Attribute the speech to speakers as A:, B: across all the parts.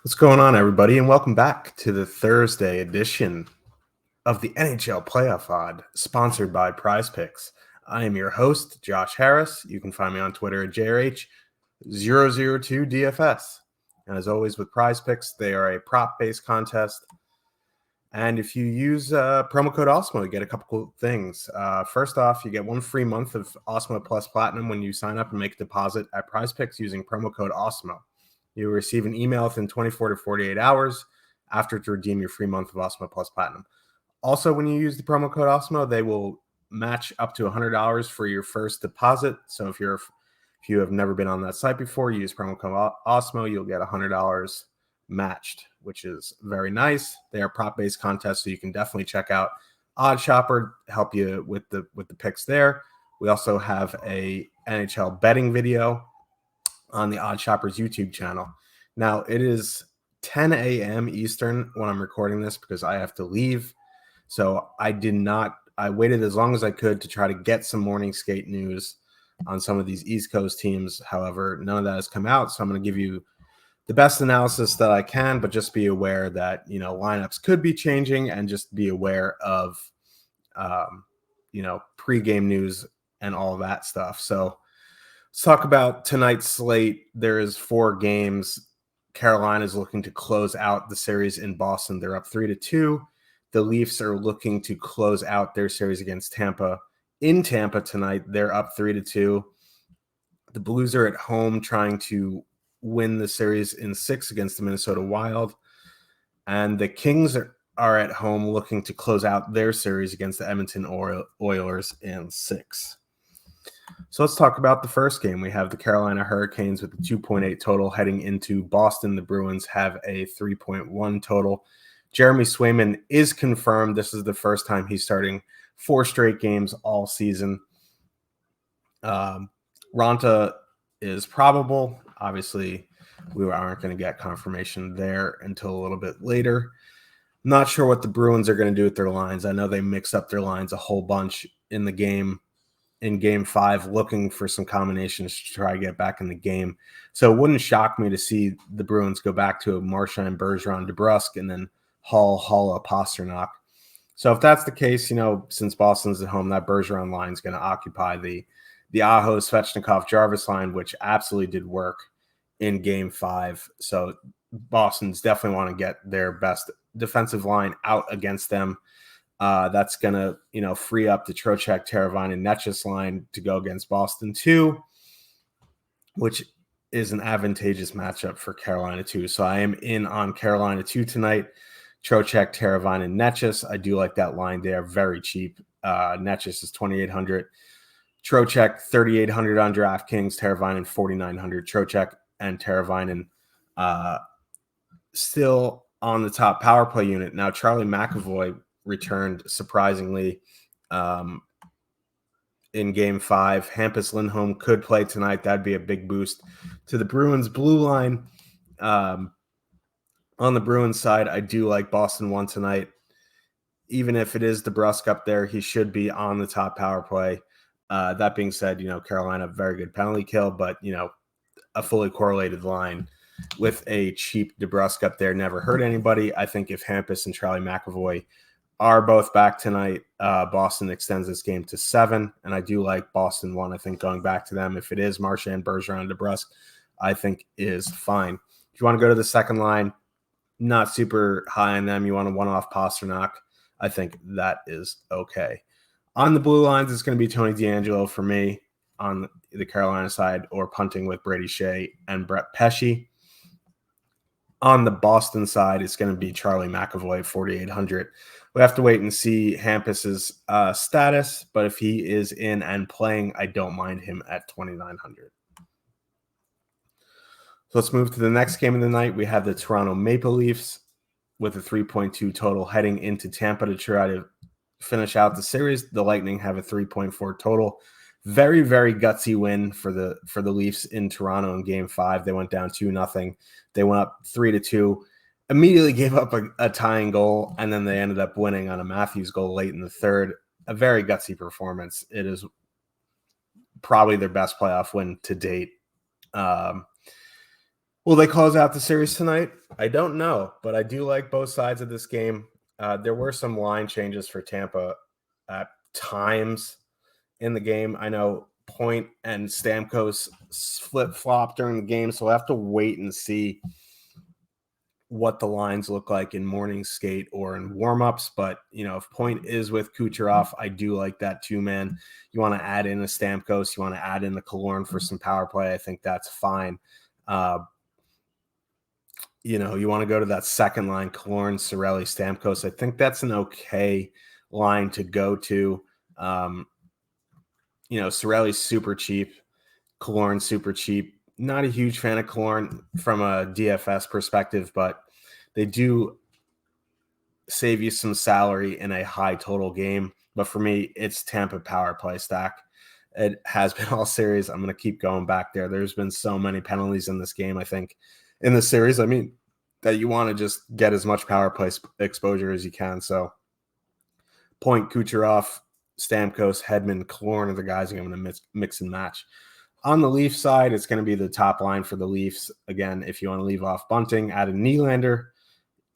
A: What's going on, everybody, and welcome back to the Thursday edition of the NHL Playoff Odd, sponsored by Prize Picks. I am your host, Josh Harris. You can find me on Twitter at JRH002DFS. And as always with Prize Picks, they are a prop-based contest. And if you use promo code Awesemo, you get a couple cool things. First off, you get 1 free month of Awesemo Plus Platinum when you sign up and make a deposit at Prize Picks using promo code Awesemo. You will receive an email within 24 to 48 hours after to redeem your free month of Awesemo Plus Platinum. Also, when you use the promo code Awesemo, they will match up to $100 for your first deposit. So if you have never been on that site before, use promo code Awesemo, you'll get $100 matched, which is very nice. They are prop-based contests, so you can definitely check out Odd Shopper, help you with the picks there. We also have a NHL betting video on the Odd Shoppers YouTube channel. Now, it is 10 a.m. Eastern when I'm recording this because I have to leave. So I waited as long as I could to try to get some morning skate news on some of these East Coast teams. However, none of that has come out. So I'm going to give you the best analysis that I can, but just be aware that, lineups could be changing and just be aware of, pregame news and all that stuff. So let's talk about tonight's slate. There is 4 games. Carolina is looking to close out the series in Boston. They're up 3-2. The Leafs are looking to close out their series against Tampa. In Tampa tonight, they're up 3-2. The Blues are at home trying to win the series in 6 against the Minnesota Wild. And the Kings are at home looking to close out their series against the Edmonton Oilers in 6. So let's talk about the first game. We have the Carolina Hurricanes with a 2.8 total heading into Boston. The Bruins have a 3.1 total. Jeremy Swayman is confirmed. This is the first time he's starting 4 straight games all season. Ronta is probable. Obviously, we aren't going to get confirmation there until a little bit later. Not sure what the Bruins are going to do with their lines. I know they mixed up their lines a whole bunch in the game. In Game 5, looking for some combinations to try to get back in the game. So it wouldn't shock me to see the Bruins go back to a Marchand, Bergeron, DeBrusk, and then Haula, Pasternak. So if that's the case, since Boston's at home, that Bergeron line is going to occupy the Aho, Svechnikov, Jarvis line, which absolutely did work in Game 5. So Boston's definitely want to get their best defensive line out against them. That's going to, free up the Trocheck, Teravainen, and Netchus line to go against Boston too, which is an advantageous matchup for Carolina too. So I am in on Carolina 2 tonight. Trocheck, Teravainen, and Netchus. I do like that line there. Very cheap. Netchus is $2,800. Trocheck, $3,800 on DraftKings. Teravainen, $4,900. Trocheck and Teravainen still on the top power play unit. Now, Charlie McAvoy returned surprisingly in Game 5. Hampus Lindholm could play tonight. That'd be a big boost to the Bruins blue line. On the Bruins side, I do like Boston 1 tonight. Even if it is DeBrusk up there, he should be on the top power play. That being said, Carolina, very good penalty kill, but, a fully correlated line with a cheap DeBrusk up there never hurt anybody. I think if Hampus and Charlie McAvoy are both back tonight, Boston extends this game to 7, and I do like Boston 1. I think going back to them, if it is Marchand, Bergeron, DeBrusk, I think is fine. If you want to go to the second line, not super high on them. You want a one-off Pasternak, I think that is okay. On the blue lines, it's going to be Tony DeAngelo for me on the Carolina side, or punting with Brady Shea and Brett Pesce. On the Boston side, it's going to be Charlie McAvoy, $4,800. We have to wait and see Hampus's status, but if he is in and playing, I don't mind him at $2,900. So let's move to the next game of the night. We have the Toronto Maple Leafs with a 3.2 total heading into Tampa to try to finish out the series. The Lightning have a 3.4 total. Very, very gutsy win for the Leafs in Toronto in Game 5. They went down 2-0. They went up 3-2. Immediately gave up a tying goal, and then they ended up winning on a Matthews goal late in the third. A very gutsy performance. It is probably their best playoff win to date. We'll Will they close out the series tonight? I don't know, but I do like both sides of this game. There were some line changes for Tampa at times in the game. I know Point and Stamkos flip-flop during the game, so we'll have to wait and see what the lines look like in morning skate or in warm-ups. But, if Point is with Kucherov, I do like that too, man. You want to add in a Stamkos, you want to add in the Killorn for some power play. I think that's fine. You want to go to that second line, Killorn, Cirelli, Stamkos. I think that's an okay line to go to. Cirelli's super cheap. Killorn super cheap. Not a huge fan of Killorn from a DFS perspective, but they do save you some salary in a high total game. But for me, it's Tampa power play stack. It has been all series. I'm going to keep going back there. There's been so many penalties in this game, I think, in the series. That you want to just get as much power play exposure as you can. So Point, Kucherov, Stamkos, Hedman, Killorn are the guys I'm going to mix and match. On the Leafs side, it's going to be the top line for the Leafs. Again, if you want to leave off Bunting, add in Nylander,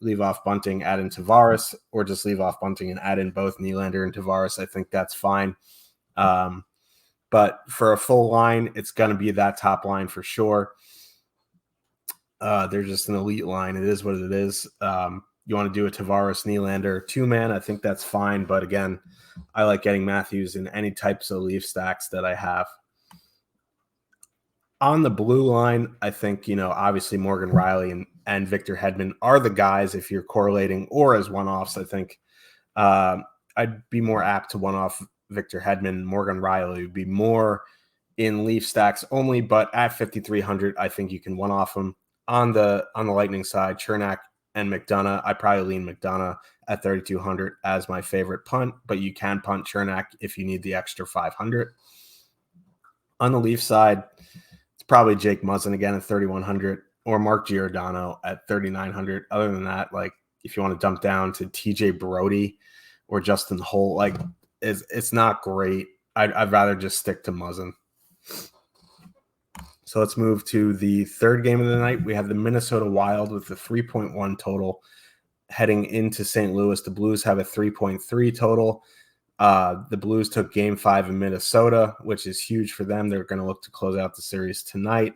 A: leave off Bunting, add in Tavares, or just leave off Bunting and add in both Nylander and Tavares. I think that's fine. But for a full line, it's going to be that top line for sure. They're just an elite line. It is what it is. You want to do a Tavares, Nylander, two-man, I think that's fine. But again, I like getting Matthews in any types of Leaf stacks that I have. On the blue line, I think, obviously Morgan Rielly and Victor Hedman are the guys if you're correlating or as one-offs. I think I'd be more apt to one-off Victor Hedman. Morgan Rielly would be more in Leaf stacks only, but at 5,300, I think you can one-off them. On the Lightning side, Chernak and McDonough, I probably lean McDonough at 3,200 as my favorite punt, but you can punt Chernak if you need the extra 500. On the Leaf side, it's probably Jake Muzzin again at 3,100 or Mark Giordano at 3,900. Other than that, if you want to dump down to TJ Brody or Justin Holt, it's not great. I'd rather just stick to Muzzin. So let's move to the third game of the night. We have the Minnesota Wild with the 3.1 total heading into St. Louis. The Blues have a 3.3 total. The Blues took Game 5 in Minnesota, which is huge for them. They're going to look to close out the series tonight.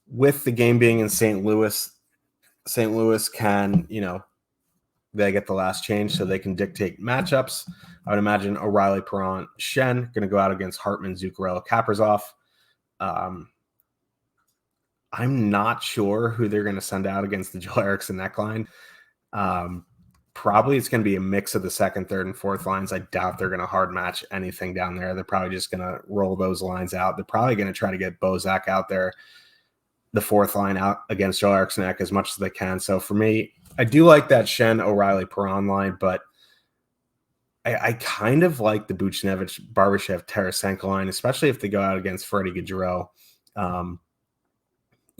A: With the game being in St. Louis can, they get the last change so they can dictate matchups. I would imagine O'Reilly, Perron, Shen going to go out against Hartman, Zuccarello, Kaprizov. I'm not sure who they're going to send out against the Joel Eriksson neckline. Probably it's going to be a mix of the second, third, and fourth lines. I doubt they're going to hard match anything down there. They're probably just going to roll those lines out. They're probably going to try to get Bozak out there, the fourth line out against Joel Eriksson as much as they can. So for me, I do like that Shen, O'Reilly, Perron line, but I kind of like the Buchnevich, Barbashev, Tarasenko line, especially if they go out against Freddie Gaudreau.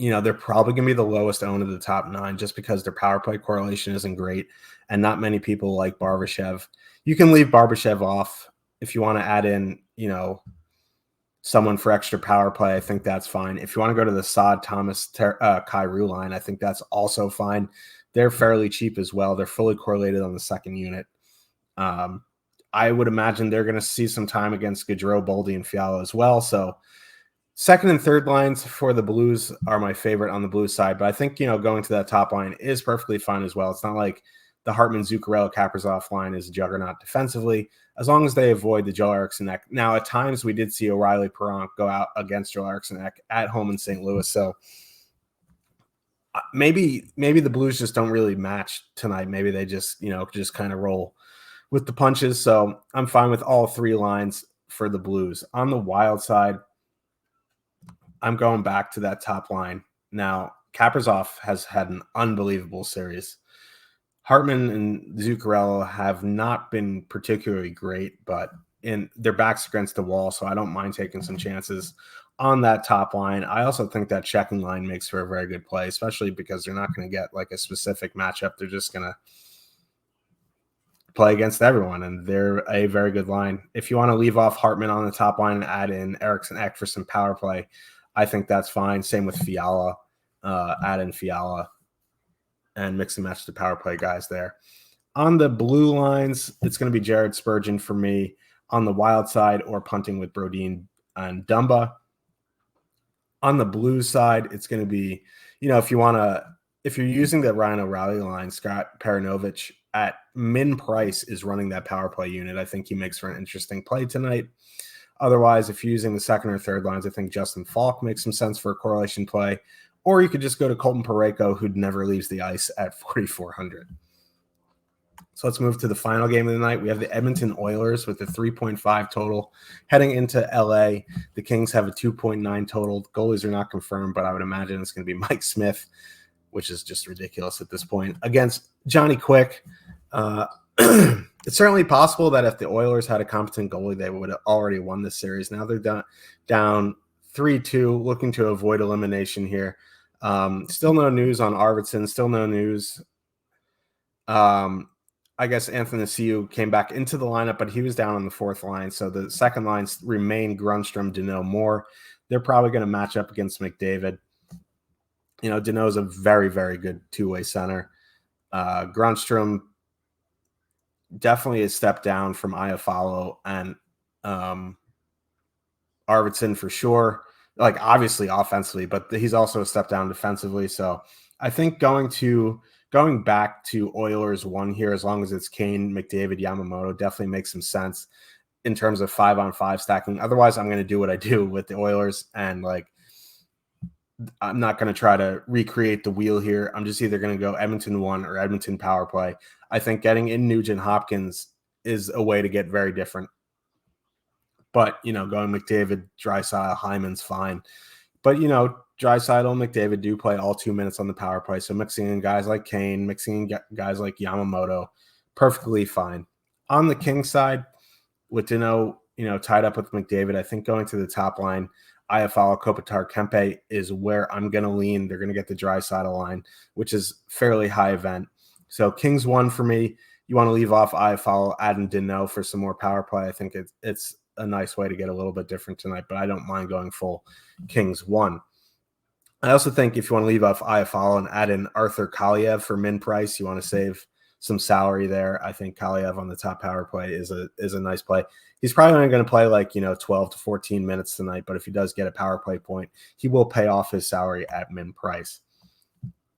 A: They're probably going to be the lowest owned of the top 9 just because their power play correlation isn't great and not many people like Barbashev. You can leave Barbashev off if you want to add in, someone for extra power play. I think that's fine. If you want to go to the Saad, Thomas, Kyrou line, I think that's also fine. They're fairly cheap as well. They're fully correlated on the second unit. I would imagine they're going to see some time against Gaudreau, Boldy, and Fiala as well. So second and third lines for the Blues are my favorite on the Blues side, but I think, going to that top line is perfectly fine as well. It's not like the Hartman, Zuccarello, Kaprizov line is a juggernaut defensively, as long as they avoid the Joel Eriksson neck. Now, at times we did see O'Reilly, Perron go out against Joel Eriksson neck at home in St. Louis, so maybe the Blues just don't really match tonight. Maybe they just kind of roll with the punches, so I'm fine with all three lines for the Blues. On the Wild side, I'm going back to that top line. Now, Kaprizov has had an unbelievable series. Hartman and Zuccarello have not been particularly great, but their backs against the wall, so I don't mind taking some chances on that top line. I also think that checking line makes for a very good play, especially because they're not going to get a specific matchup. They're just going to play against everyone, and they're a very good line. If you want to leave off Hartman on the top line and add in Eriksson Ek for some power play, I think that's fine. Same with Fiala. add in Fiala and mix and match the power play guys there. On the blue lines, it's going to be Jared Spurgeon for me on the wild side, or punting with Brodin and Dumba. On the blue side, it's going to be, if you're using the Ryan O'Reilly line, Scott Paranovich at min price is running that power play unit. I think he makes for an interesting play tonight. Otherwise, if you're using the second or third lines, I think Justin Falk makes some sense for a correlation play. Or you could just go to Colton Parayko, who never leaves the ice, at 4,400. So let's move to the final game of the night. We have the Edmonton Oilers with a 3.5 total heading into LA. The Kings have a 2.9 total. Goalies are not confirmed, but I would imagine it's going to be Mike Smith, which is just ridiculous at this point, against Johnny Quick. It's certainly possible that if the Oilers had a competent goalie, they would have already won this series. Now they're down 3-2, looking to avoid elimination here. Still no news on Arvidsson. Still no news. I guess Anthony Ciu came back into the lineup, but he was down on the fourth line. So the second lines remain Grundstrom, Danault, Moore. They're probably going to match up against McDavid. Danault's a very, very good two-way center. Grundstrom definitely a step down from Iafallo and Arvidsson for sure. Like, obviously offensively, but he's also a step down defensively. So I think going back to Oilers 1 here, as long as it's Kane, McDavid, Yamamoto, definitely makes some sense in terms of 5-on-5 stacking. Otherwise, I'm going to do what I do with the Oilers, and I'm not going to try to recreate the wheel here. I'm just either going to go Edmonton 1 or Edmonton power play. I think getting in Nugent Hopkins is a way to get very different. But, going McDavid, Draisaitl, Hyman's fine. But, Draisaitl, McDavid do play all 2 minutes on the power play. So mixing in guys like Kane, mixing in guys like Yamamoto, perfectly fine. On the Kings side, with Danault, tied up with McDavid, I think going to the top line, Iafallo, Kopitar, Kempe is where I'm going to lean. They're going to get the Draisaitl line, which is fairly high event. So Kings 1 for me. You want to leave off Iafallo, add in Danault for some more power play. I think it's a nice way to get a little bit different tonight, but I don't mind going full Kings 1. I also think if you want to leave off Iafallo and add in Arthur Kaliev for min price, you want to save some salary there. I think Kaliev on the top power play is a nice play. He's probably only going to play 12 to 14 minutes tonight, but if he does get a power play point, he will pay off his salary at min price.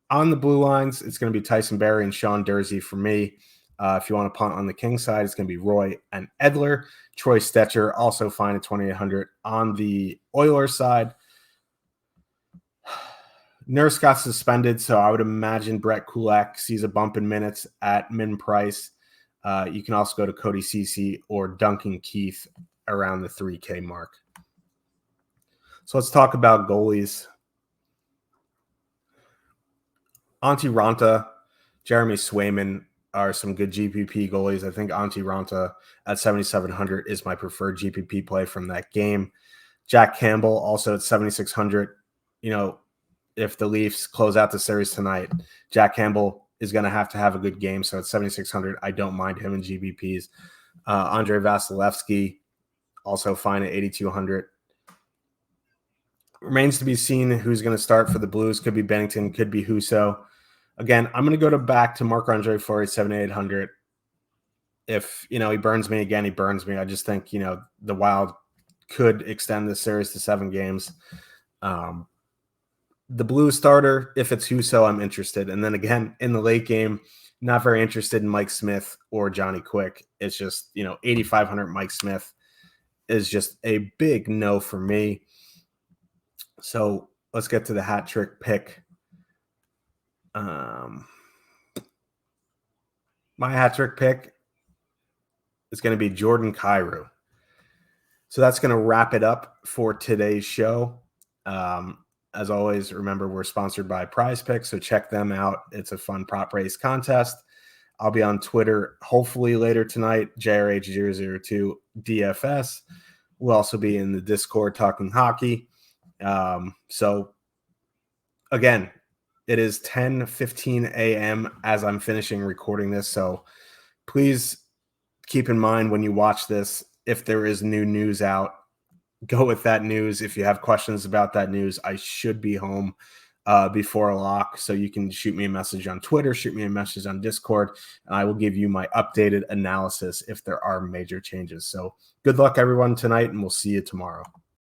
A: On the blue lines, it's going to be Tyson Barrie and Sean Durzi for me. If you want to punt on the King side, it's going to be Roy and Edler. Troy Stetcher also fine at 2,800. On the Oilers side, Nurse got suspended, so I would imagine Brett Kulak sees a bump in minutes at min price. You can also go to Cody Ceci or Duncan Keith around the 3K mark. So let's talk about goalies. Antti Ranta, Jeremy Swayman are some good GPP goalies. I think Antti Ranta at 7,700 is my preferred GPP play from that game. Jack Campbell also at 7,600. If the Leafs close out the series tonight, Jack Campbell is going to have a good game. So at 7,600, I don't mind him in GBPs. Andre Vasilevsky, also fine at 8,200. Remains to be seen who's going to start for the Blues. Could be Bennington, could be Husso. Again, I'm going to go back to Marc-Andre Fleury, 7,800. If, he burns me again, he burns me. I just think, the Wild could extend this series to 7 games. The Blues starter, if it's Husso, I'm interested. And then again, in the late game, not very interested in Mike Smith or Johnny Quick. It's just, 8,500 Mike Smith is just a big no for me. So let's get to the hat trick pick. My hat trick pick is going to be Jordan Kyrou. So that's going to wrap it up for today's show. As always, remember we're sponsored by Prize Picks, so check them out. It's a fun prop race contest. I'll be on Twitter hopefully later tonight, JRH002 DFS. We'll also be in the Discord talking hockey. So again, it is 10:15 a.m. as I'm finishing recording this. So please keep in mind when you watch this, if there is new news out, go with that news. If you have questions about that news, I should be home before a lock. So you can shoot me a message on Twitter, shoot me a message on Discord, and I will give you my updated analysis if there are major changes. So good luck, everyone, tonight, and we'll see you tomorrow.